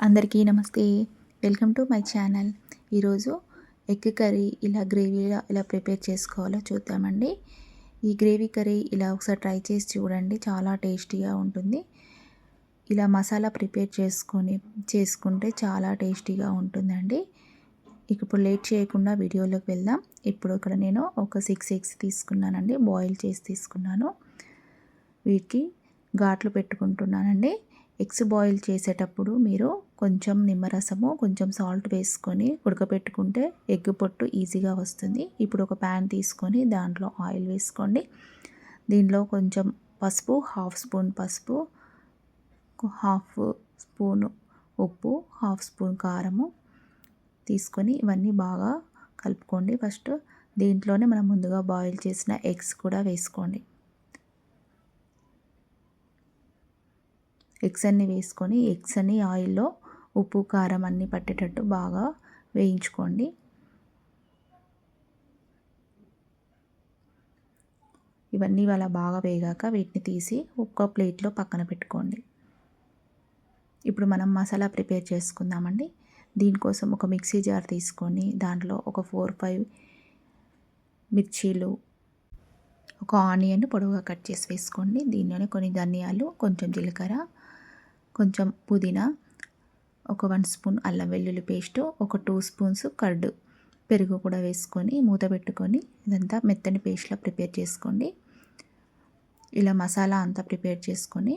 అందరికీ నమస్తే. Welcome to my channel. ఈరోజు ఎగ్ కర్రీ ఇలా గ్రేవీగా ఇలా ప్రిపేర్ చేసుకోవాలో చూద్దామండి. ఈ గ్రేవీ కర్రీ ఇలా ఒకసారి ట్రై చేసి చూడండి, చాలా టేస్టీగా ఉంటుంది. ఇలా మసాలా ప్రిపేర్ చేసుకుంటే చాలా టేస్టీగా ఉంటుందండి. ఇప్పుడు లేట్ చేయకుండా వీడియోలోకి వెళ్దాం. ఇప్పుడు ఇక్కడ నేను ఒక 6 ఎగ్స్ తీసుకున్నానండి, బాయిల్ చేసి తీసుకున్నాను. వీటికి ఘాట్లు పెట్టుకుంటున్నానండి. ఎగ్స్ బాయిల్ చేసేటప్పుడు మీరు కొంచెం నిమ్మరసము, కొంచెం సాల్ట్ వేసుకొని ఉడకపెట్టుకుంటే ఎగ్ పొట్టు ఈజీగా వస్తుంది. ఇప్పుడు ఒక ప్యాన్ తీసుకొని దాంట్లో ఆయిల్ వేసుకోండి. దీనిలో కొంచెం పసుపు, హాఫ్ స్పూన్ పసుపు, హాఫ్ స్పూన్ ఉప్పు, హాఫ్ స్పూన్ కారము తీసుకొని ఇవన్నీ బాగా కలుపుకోండి. ఫస్ట్ దీంట్లోనే మనం ముందుగా బాయిల్ చేసిన ఎగ్స్ కూడా వేసుకోండి. ఎగ్స్ అన్నీ వేసుకొని ఎగ్స్ అన్నీ ఆయిల్లో ఉప్పు కారం అన్నీ పట్టేటట్టు బాగా వేయించుకోండి. ఇవన్నీ అలా బాగా వేగాక వీటిని తీసి ఒక్క ప్లేట్లో పక్కన పెట్టుకోండి. ఇప్పుడు మనం మసాలా ప్రిపేర్ చేసుకుందామండి. దీనికోసం ఒక మిక్సీ జార్ తీసుకొని దాంట్లో ఒక 4-5 మిర్చీలు, ఒక ఆనియన్ పొడవుగా కట్ చేసి వేసుకోండి. దీనిలోనే కొన్ని ధనియాలు, కొంచెం జీలకర్ర, కొంచెం పుదీనా, ఒక 1 స్పూన్ అల్లం వెల్లుల్లి పేస్టు, ఒక 2 స్పూన్స్ కర్డ్, పెరుగు కూడా వేసుకొని మూత పెట్టుకొని ఇదంతా మెత్తని పేస్ట్లా ప్రిపేర్ చేసుకోండి. ఇలా మసాలా అంతా ప్రిపేర్ చేసుకొని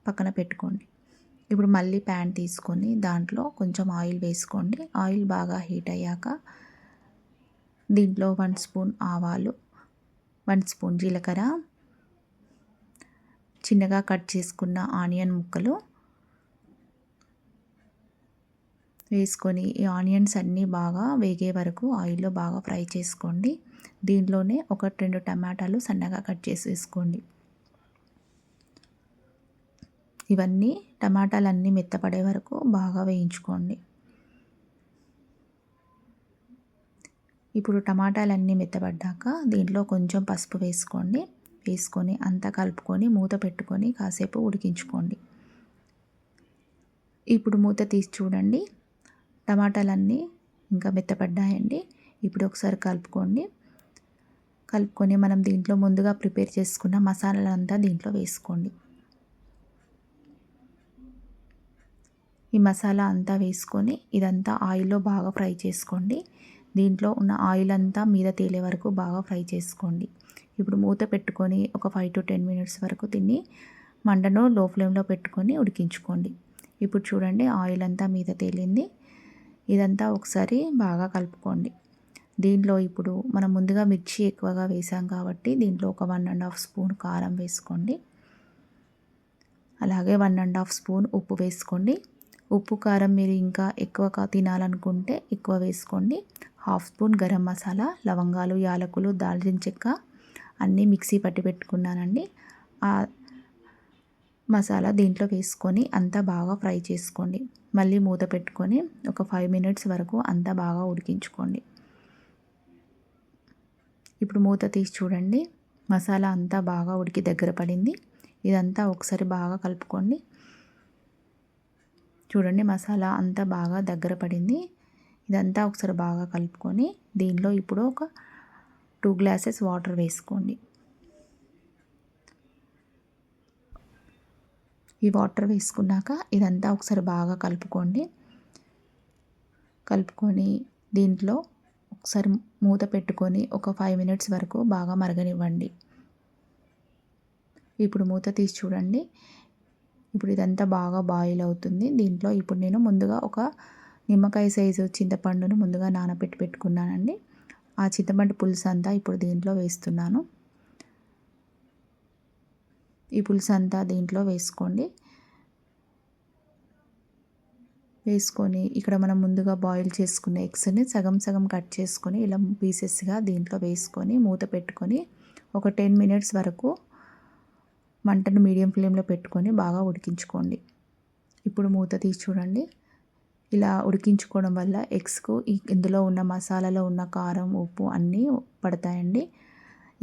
పక్కన పెట్టుకోండి. ఇప్పుడు మళ్ళీ ప్యాన్ తీసుకొని దాంట్లో కొంచెం ఆయిల్ వేసుకోండి. ఆయిల్ బాగా హీట్ అయ్యాక దీంట్లో 1 స్పూన్ ఆవాలు, 1 స్పూన్ జీలకర్ర, చిన్నగా కట్ చేసుకున్న ఆనియన్ ముక్కలు వేసుకొని ఈ ఆనియన్స్ అన్నీ బాగా వేగే వరకు ఆయిల్లో బాగా ఫ్రై చేసుకోండి. దీంట్లోనే 1-2 టమాటాలు సన్నగా కట్ చేసి వేసుకోండి. ఇవన్నీ టమాటాలన్నీ మెత్తపడే వరకు బాగా వేయించుకోండి. ఇప్పుడు టమాటాలన్నీ మెత్తపడ్డాక దీంట్లో కొంచెం పసుపు వేసుకోండి. వేసుకొని అంతా కలుపుకొని మూత పెట్టుకొని కాసేపు ఉడికించుకోండి. ఇప్పుడు మూత తీసి చూడండి, టమాటాలన్నీ ఇంకా మెత్తపడ్డాయండి. ఇప్పుడు ఒకసారి కలుపుకొని మనం దీంట్లో ముందుగా ప్రిపేర్ చేసుకున్న మసాలాలంతా దీంట్లో వేసుకోండి. ఈ మసాలా అంతా వేసుకొని ఇదంతా ఆయిల్లో బాగా ఫ్రై చేసుకోండి. దీంట్లో ఉన్న ఆయిల్ అంతా మీద తేలే వరకు బాగా ఫ్రై చేసుకోండి. ఇప్పుడు మూత పెట్టుకొని ఒక 5-10 మినిట్స్ వరకు దీన్ని మంటను లో ఫ్లేమ్లో పెట్టుకొని ఉడికించుకోండి. ఇప్పుడు చూడండి, ఆయిల్ అంతా మీద తేలింది. ఇదంతా ఒకసారి బాగా కలుపుకోండి. దీంట్లో ఇప్పుడు మనం ముందుగా మిర్చి ఎక్కువగా వేసాం కాబట్టి దీంట్లో ఒక 1.5 స్పూన్ కారం వేసుకోండి. అలాగే 1.5 స్పూన్ ఉప్పు వేసుకోండి. ఉప్పు కారం మీరు ఇంకా ఎక్కువ తినాలనుకుంటే ఎక్కువ వేసుకోండి. హాఫ్ స్పూన్ గరం మసాలా, లవంగాలు, యాలకులు, దాల్చిన చెక్క అన్నీ మిక్సీ పట్టి పెట్టుకున్నానండి. ఆ మసాలా దీంట్లో వేసుకొని అంతా బాగా ఫ్రై చేసుకోండి. మళ్ళీ మూత పెట్టుకొని ఒక 5 మినిట్స్ వరకు అంతా బాగా ఉడికించుకోండి. ఇప్పుడు మూత తీసి చూడండి, మసాలా అంతా బాగా ఉడికి దగ్గర పడింది. ఇదంతా ఒకసారి బాగా కలుపుకోండి. చూడండి, మసాలా అంతా బాగా దగ్గర పడింది. ఇదంతా ఒకసారి బాగా కలుపుకొని దీనిలో ఇప్పుడు ఒక 2 గ్లాసెస్ వాటర్ వేసుకోండి. ఈ వాటర్ వేసుకున్నాక ఇదంతా ఒకసారి బాగా కలుపుకొని దీంట్లో ఒకసారి మూత పెట్టుకొని ఒక 5 మినిట్స్ వరకు బాగా మరగనివ్వండి. ఇప్పుడు మూత తీసి చూడండి, ఇప్పుడు ఇదంతా బాగా బాయిల్ అవుతుంది. దీంట్లో ఇప్పుడు నేను ముందుగా ఒక నిమ్మకాయ సైజు చింతపండును ముందుగా నానబెట్టి పెట్టుకున్నానండి. ఆ చింతపండు పులుసు అంతా ఇప్పుడు దీంట్లో వేస్తున్నాను. ఈ పులుసు అంతా దీంట్లో వేసుకోండి. వేసుకొని ఇక్కడ మనం ముందుగా బాయిల్ చేసుకున్న ఎగ్స్ని సగం సగం కట్ చేసుకొని ఇలా పీసెస్గా దీంట్లో వేసుకొని మూత పెట్టుకొని ఒక 10 మినిట్స్ వరకు మంటను మీడియం ఫ్లేమ్లో పెట్టుకొని బాగా ఉడికించుకోండి. ఇప్పుడు మూత తీసి చూడండి, ఇలా ఉడికించుకోవడం వల్ల ఎగ్స్కు ఇందులో ఉన్న మసాలాలో ఉన్న కారం, ఉప్పు అన్నీ పడతాయండి.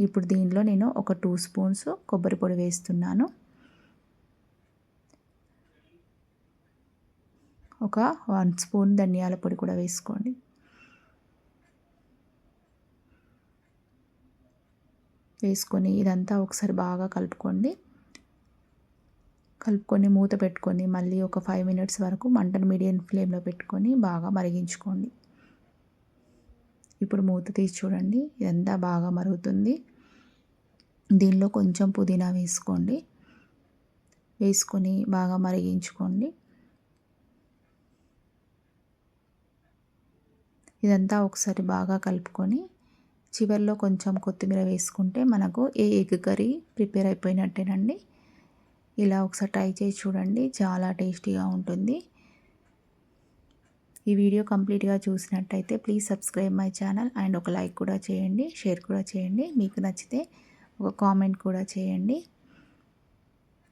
ఇప్పుడు దీనిలో నేను ఒక 2 స్పూన్స్ కొబ్బరి పొడి వేస్తున్నాను. ఒక 1 స్పూన్ ధనియాల పొడి కూడా వేసుకోండి. వేసుకొని ఇదంతా ఒకసారి బాగా కలుపుకోండి. కలుపుకొని మూత పెట్టుకొని మళ్ళీ ఒక 5 మినిట్స్ వరకు మంటను మీడియం ఫ్లేమ్లో పెట్టుకొని బాగా మరిగించుకోండి. ఇప్పుడు మూత తీసి చూడండి, ఇదంతా బాగా మరుగుతుంది. దీనిలో కొంచెం పుదీనా వేసుకోండి. వేసుకొని బాగా మరిగించుకోండి. ఇదంతా ఒకసారి బాగా కలుపుకొని చివరిలో కొంచెం కొత్తిమీర వేసుకుంటే మనకు ఎగ్ కర్రీ ప్రిపేర్ అయిపోయినట్టేనండి. ఇలా ఒకసారి ట్రై చేసి చూడండి, చాలా టేస్టీగా ఉంటుంది. ఈ వీడియో కంప్లీట్గా చూసినట్టయితే please subscribe my channel and ఒక లైక్ కూడా చేయండి, షేర్ కూడా చేయండి. మీకు నచ్చితే ఒక కామెంట్ కూడా చేయండి.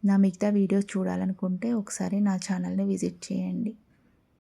నా మిగతా వీడియోస్ చూడాలనుకుంటే ఒకసారి నా ఛానల్ని విజిట్ చేయండి.